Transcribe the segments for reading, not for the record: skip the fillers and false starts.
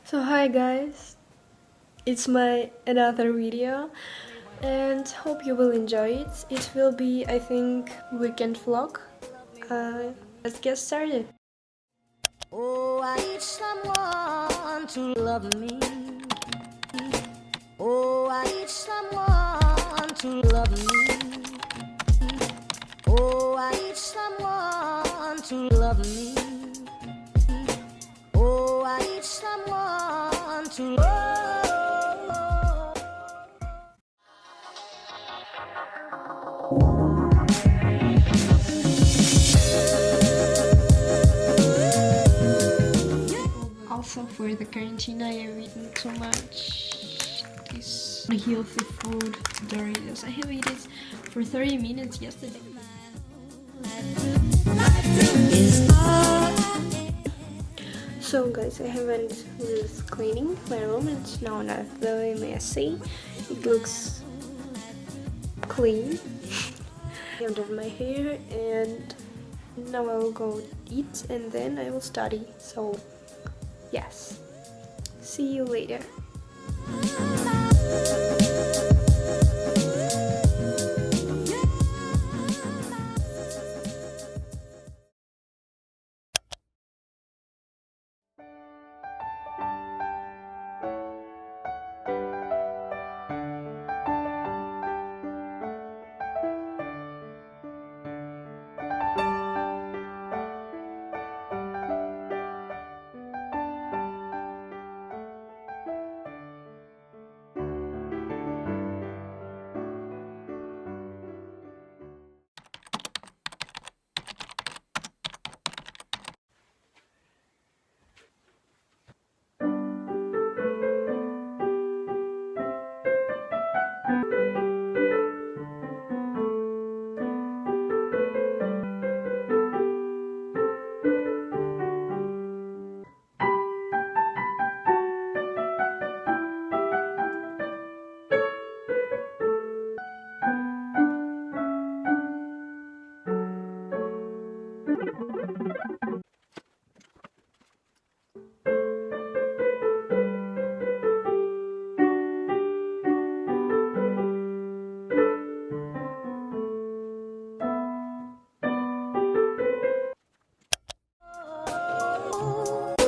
So hi guys, it's my another video and hope you will enjoy it. It will be, I think, weekend vlog. Let's get started. Oh, I need someone to love me. Oh, I need someone to love me. Oh, I need someone to love me. Oh, I need someone to love. Also for the quarantine I have eaten too much this unhealthy food, Doritos. I have eaten it for 30 minutes yesterday. So guys, I haven't just cleaning my room. It's now not very messy. It looks clean. I have done my hair and now I will go eat and then I will study. So yes, see you later.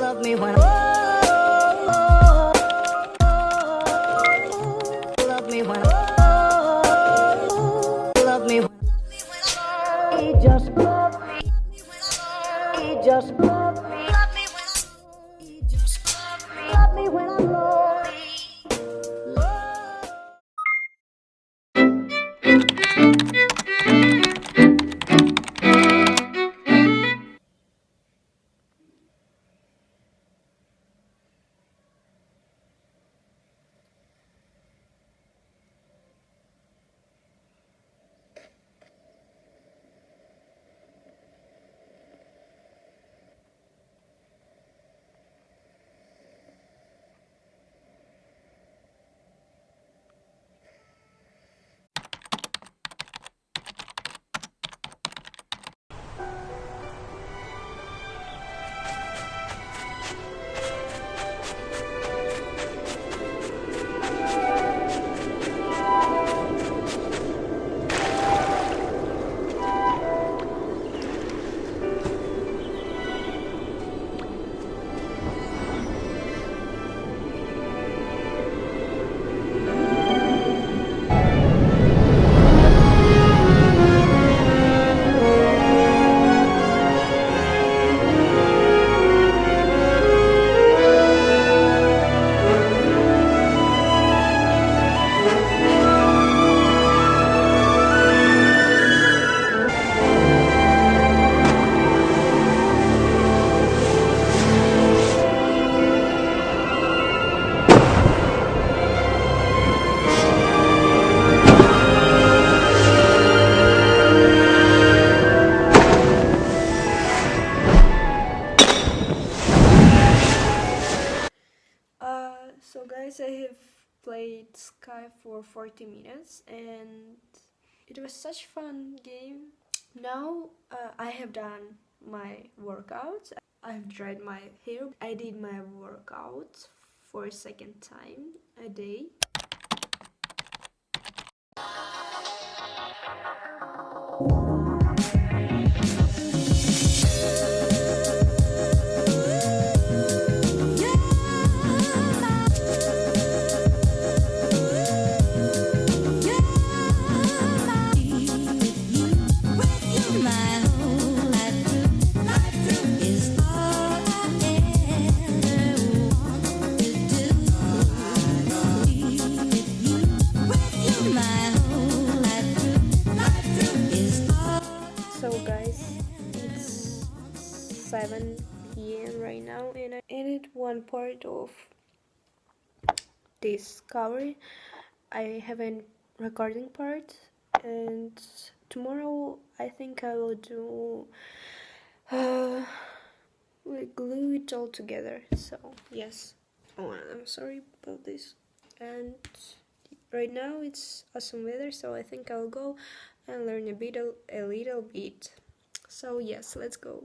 Love me when love me when love me when he just love me. He just love me. Love me when he just love me. Love me when I'm lonely. So guys, I have played Sky for 40 minutes and it was such fun game. Now I have done my workouts. I've dried my hair. I did my workouts for a second time a day. So guys, it's 7 p.m. right now, and I ended one part of this cover. I haven't recording part, and tomorrow I think I will do we glue it all together. So yes, oh, I'm sorry about this. And right now it's awesome weather, so I think I'll go and learn a little bit. So yes, let's go.